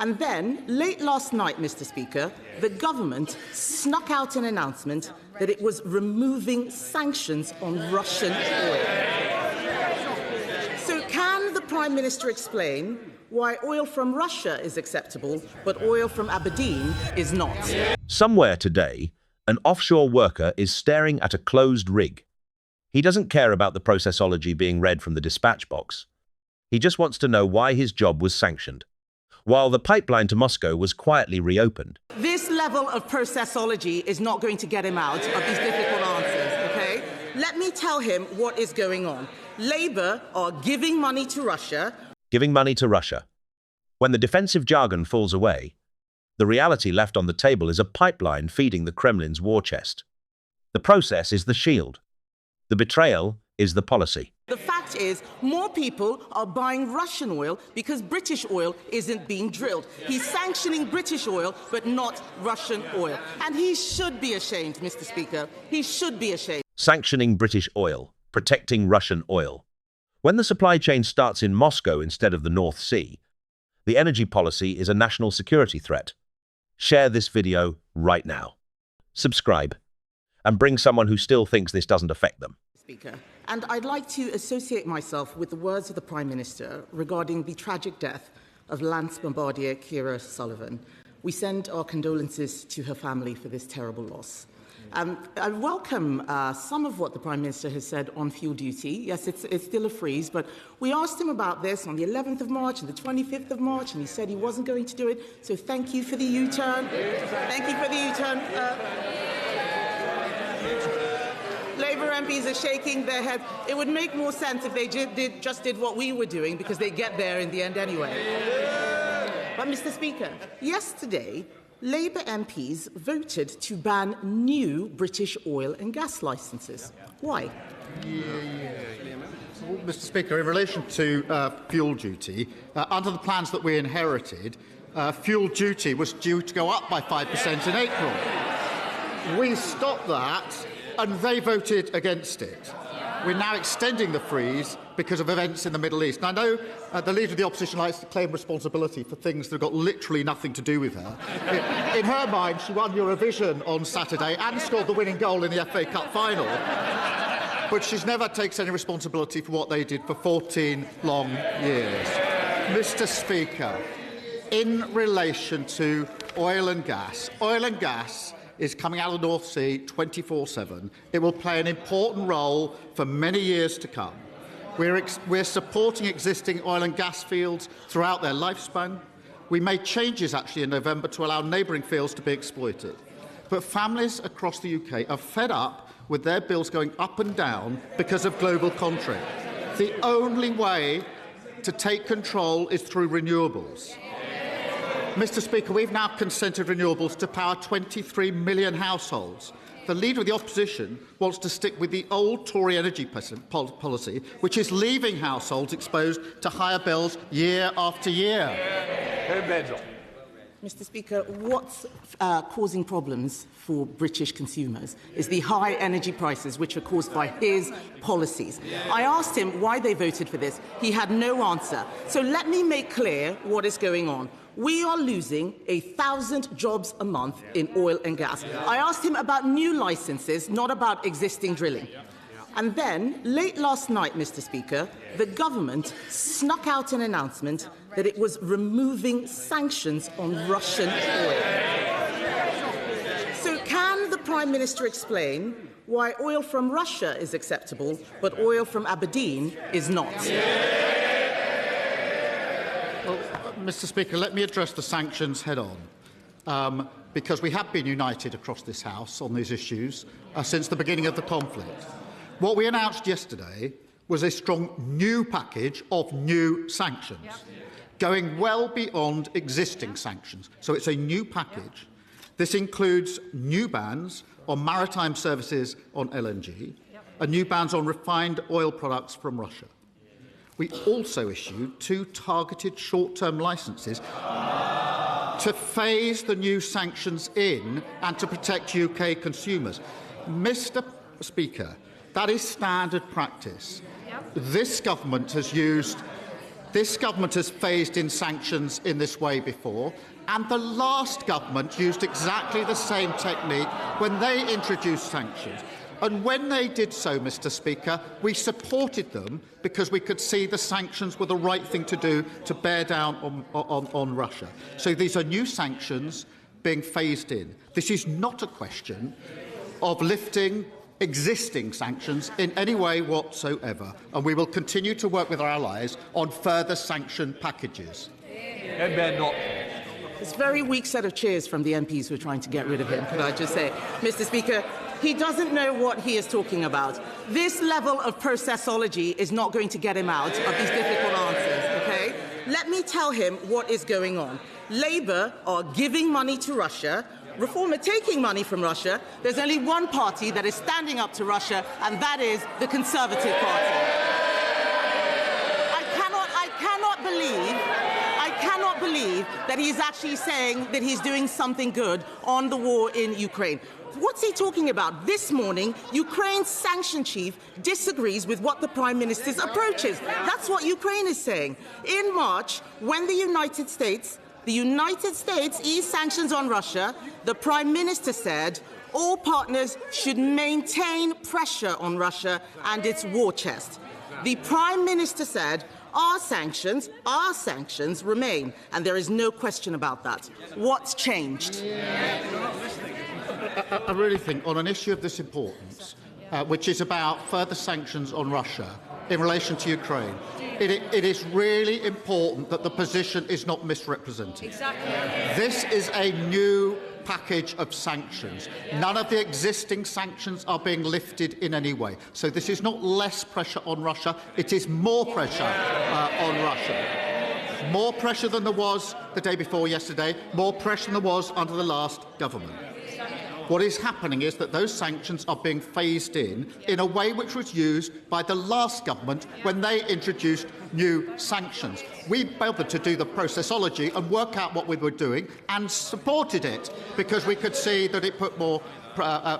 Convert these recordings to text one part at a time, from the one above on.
And then, late last night, Mr. Speaker, the government snuck out an announcement that it was removing sanctions on Russian oil. So can the Prime Minister explain why oil from Russia is acceptable, but oil from Aberdeen is not? Somewhere today, an offshore worker is staring at a closed rig. He doesn't care about the processology being read from the dispatch box. He just wants to know why his job was sanctioned, while the pipeline to Moscow was quietly reopened. This level of processology is not going to get him out of these difficult answers, okay? Let me tell him what is going on. Labour are giving money to Russia. Giving money to Russia. When the defensive jargon falls away, the reality left on the table is a pipeline feeding the Kremlin's war chest. The process is the shield. The betrayal is the policy. The fact is, more people are buying Russian oil because British oil isn't being drilled. He's sanctioning British oil, but not Russian oil. And he should be ashamed, Mr. Speaker. He should be ashamed. Sanctioning British oil, protecting Russian oil. When the supply chain starts in Moscow instead of the North Sea, the energy policy is a national security threat. Share this video right now. Subscribe. And bring someone who still thinks this doesn't affect them. Speaker, and I'd like to associate myself with the words of the Prime Minister regarding the tragic death of Lance Bombardier KEIR Sullivan. We send our condolences to her family for this terrible loss. I welcome some of what the Prime Minister has said on fuel duty. Yes, it's still a freeze, but we asked him about this on the 11th of March and the 25th of March, and he said he wasn't going to do it. So thank you for the U-turn. Thank you for the U-turn. Labour MPs are shaking their heads. It would make more sense if they just did what we were doing, because they get there in the end anyway. But, Mr. Speaker, yesterday, Labour MPs voted to ban new British oil and gas licences. Why? Well, Mr. Speaker, in relation to fuel duty, under the plans that we inherited, fuel duty was due to go up by 5% in April. We stopped that, and they voted against it. We're now extending the freeze because of events in the Middle East. And I know the Leader of the Opposition likes to claim responsibility for things that have got literally nothing to do with her. In her mind, she won Eurovision on Saturday and scored the winning goal in the FA Cup final. But she's never takes any responsibility for what they did for 14 long years. Mr. Speaker, in relation to oil and gas is coming out of the North Sea 24/7. It will play an important role for many years to come. We're supporting existing oil and gas fields throughout their lifespan. We made changes actually in November to allow neighbouring fields to be exploited. But families across the UK are fed up with their bills going up and down because of global conflict. The only way to take control is through renewables. Mr. Speaker, we've now consented renewables to power 23 million households. The Leader of the Opposition wants to stick with the old Tory energy policy, which is leaving households exposed to higher bills year after year. Mr. Speaker, what's causing problems for British consumers is the high energy prices, which are caused by his policies. I asked him why they voted for this. He had no answer. So let me make clear what is going on. We are losing 1,000 jobs a month in oil and gas. I asked him about new licences, not about existing drilling. And then, late last night, Mr. Speaker, the government snuck out an announcement that it was removing sanctions on Russian oil. So can the Prime Minister explain why oil from Russia is acceptable, but oil from Aberdeen is not? Well, Mr. Speaker, let me address the sanctions head-on, because we have been united across this House on these issues since the beginning of the conflict. What we announced yesterday was a strong new package of new sanctions, going well beyond existing sanctions. So it's a new package. This includes new bans on maritime services on LNG and new bans on refined oil products from Russia. We also issued 2 targeted short-term licences to phase the new sanctions in and to protect UK consumers. Mr. Speaker, that is standard practice. This government has used This government has phased in sanctions in this way before, and the last government used exactly the same technique when they introduced sanctions. And when they did so, Mr. Speaker, we supported them because we could see the sanctions were the right thing to do to bear down on Russia. So these are new sanctions being phased in. This is not a question of lifting existing sanctions in any way whatsoever, and we will continue to work with our allies on further sanction packages. It's a very weak set of cheers from the MPs who are trying to get rid of him, could I just say. Mr. Speaker, he doesn't know what he is talking about. This level of processology is not going to get him out of these difficult answers, OK? Let me tell him what is going on. Labour are giving money to Russia, Reform are taking money from Russia. There's only one party that is standing up to Russia, and that is the Conservative Party. I cannot believe that he's actually saying that he's doing something good on the war in Ukraine. What's he talking about? This morning, Ukraine's sanction chief disagrees with what the Prime Minister's approach is. That's what Ukraine is saying. In March, when the United States eased sanctions on Russia, the Prime Minister said all partners should maintain pressure on Russia and its war chest. The Prime Minister said our sanctions remain, and there is no question about that. What's changed? I really think on an issue of this importance, which is about further sanctions on Russia in relation to Ukraine, it is really important that the position is not misrepresented. Exactly. This is a new package of sanctions. None of the existing sanctions are being lifted in any way. So this is not less pressure on Russia, it is more pressure on Russia. More pressure than there was the day before yesterday, more pressure than there was under the last government. What is happening is that those sanctions are being phased in a way which was used by the last government when they introduced new sanctions. We bothered to do the processology and work out what we were doing and supported it because we could see that it put more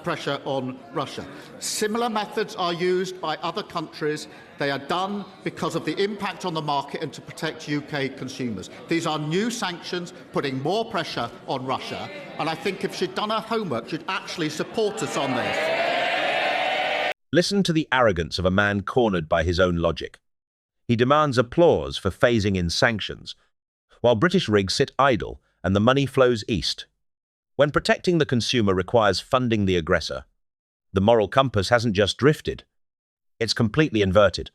pressure on Russia. Similar methods are used by other countries. They are done because of the impact on the market and to protect UK consumers. These are new sanctions putting more pressure on Russia, and I think if she'd done her homework, she'd actually support us on this. Listen to the arrogance of a man cornered by his own logic. He demands applause for phasing in sanctions, while British rigs sit idle and the money flows east. When protecting the consumer requires funding the aggressor, the moral compass hasn't just drifted, it's completely inverted.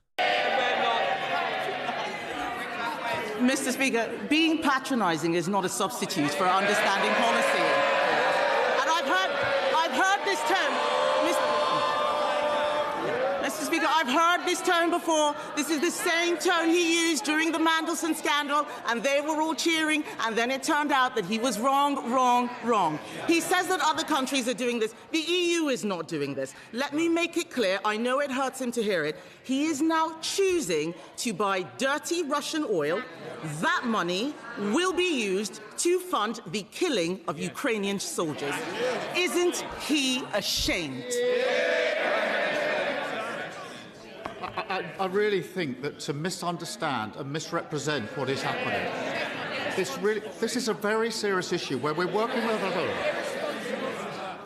Mr. Speaker, being patronising is not a substitute for understanding policy. And I've heard this term. Mr. Speaker, I've heard this tone before. This is the same tone he used during the Mandelson scandal, and they were all cheering, and then it turned out that he was wrong. He says that other countries are doing this. The EU is not doing this. Let me make it clear. I know it hurts him to hear it. He is now choosing to buy dirty Russian oil. That money will be used to fund the killing of Ukrainian soldiers. Isn't he ashamed? I really think that to misunderstand and misrepresent what is happening, this is a very serious issue where we're working with others.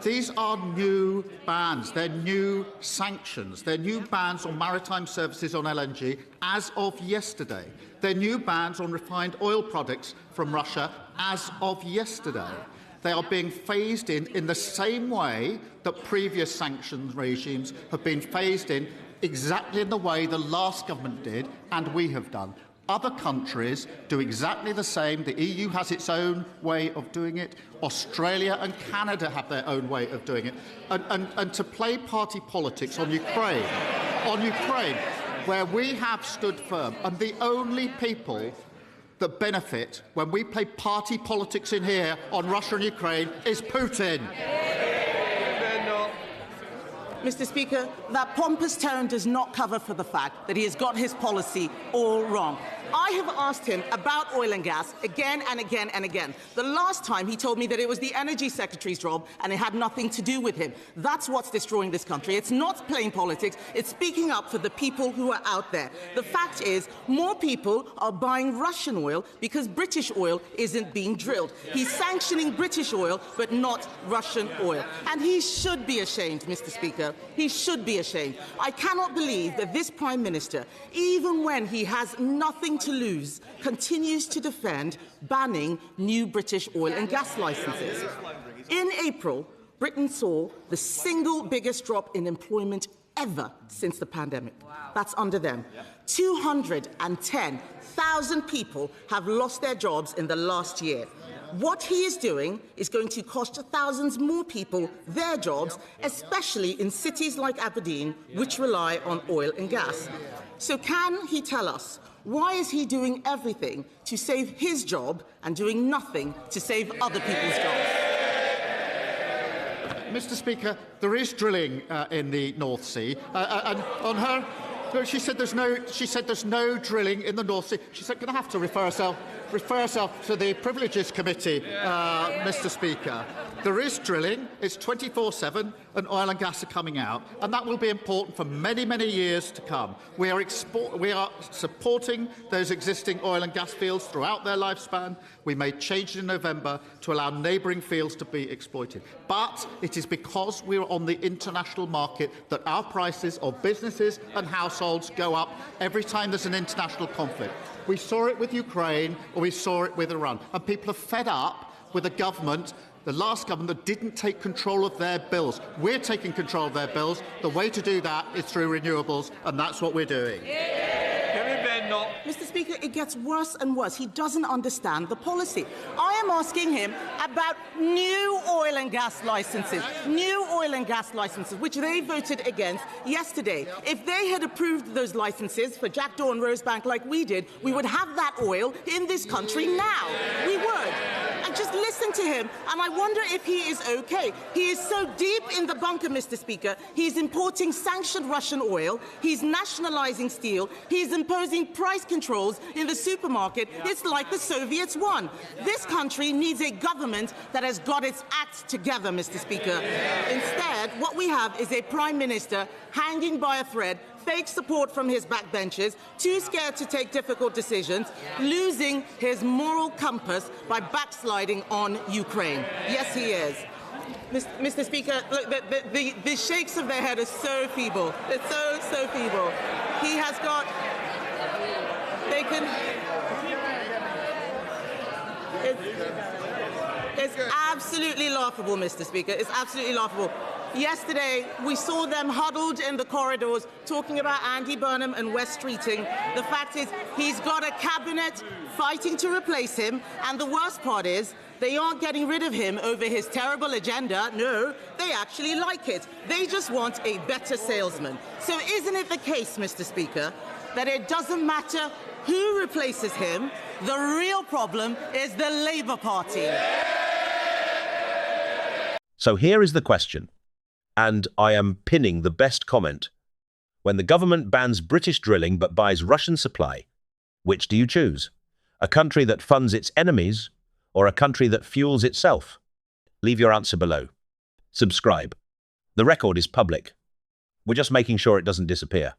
These are new bans, they're new sanctions, they're new bans on maritime services on LNG as of yesterday. They're new bans on refined oil products from Russia as of yesterday. They are being phased in the same way that previous sanctions regimes have been phased in, exactly in the way the last government did and we have done. Other countries do exactly the same. The EU has its own way of doing it. Australia and Canada have their own way of doing it. And to play party politics on Ukraine, where we have stood firm, and the only people that benefit when we play party politics in here on Russia and Ukraine is Putin. Mr. Speaker, that pompous tone does not cover for the fact that he has got his policy all wrong. I have asked him about oil and gas again and again and again. The last time he told me that it was the Energy Secretary's job and it had nothing to do with him. That's what's destroying this country. It's not plain politics. It's speaking up for the people who are out there. The fact is, more people are buying Russian oil because British oil isn't being drilled. He's sanctioning British oil, but not Russian oil. And he should be ashamed, Mr. Speaker. He should be ashamed. I cannot believe that this Prime Minister, even when he has nothing to lose, continues to defend banning new British oil and gas licences. In April, Britain saw the single biggest drop in employment ever since the pandemic. That's under them. 210,000 people have lost their jobs in the last year. What he is doing is going to cost thousands more people their jobs, especially in cities like Aberdeen, which rely on oil and gas. So can he tell us, why is he doing everything to save his job and doing nothing to save other people's jobs? Mr. Speaker, there is drilling in the North Sea, and on her, she said there's no drilling in the North Sea. She said, "Going to have to refer herself to the Privileges Committee, Mr. Speaker." There is drilling. It's 24/7, and oil and gas are coming out, and that will be important for many, many years to come. We are supporting those existing oil and gas fields throughout their lifespan. We made changes in November to allow neighbouring fields to be exploited. But it is because we are on the international market that our prices of businesses and households go up every time there's an international conflict. We saw it with Ukraine, or we saw it with Iran, and people are fed up with a government, the last government, that didn't take control of their bills. We're taking control of their bills. The way to do that is through renewables, and that's what we're doing. Mr. Speaker, it gets worse and worse. He doesn't understand the policy. I am asking him about new oil and gas licences, which they voted against yesterday. If they had approved those licences for Jackdaw and Rosebank like we did, we would have that oil in this country now. We would. And just listen to him, and I wonder if he is okay. He is so deep in the bunker, Mr. Speaker. He's importing sanctioned Russian oil. He's nationalising steel. He's imposing price controls in the supermarket. It's like the Soviets won. This country needs a government that has got its act together, Mr. Speaker. Instead, what we have is a Prime Minister hanging by a thread, fake support from his backbenchers, too scared to take difficult decisions, losing his moral compass by backsliding on Ukraine. Yes, he is. Mr. Speaker, look, the shakes of their head are so feeble. It's so feeble. He has got... They can... It's absolutely laughable, Mr. Speaker. It's absolutely laughable. Yesterday, we saw them huddled in the corridors talking about Andy Burnham and West Streeting. The fact is, he's got a cabinet fighting to replace him, and the worst part is, they aren't getting rid of him over his terrible agenda. No, they actually like it. They just want a better salesman. So isn't it the case, Mr. Speaker, that it doesn't matter who replaces him, the real problem is the Labour Party? So here is the question, and I am pinning the best comment. When the government bans British drilling but buys Russian supply, which do you choose? A country that funds its enemies or a country that fuels itself? Leave your answer below. Subscribe. The record is public. We're just making sure it doesn't disappear.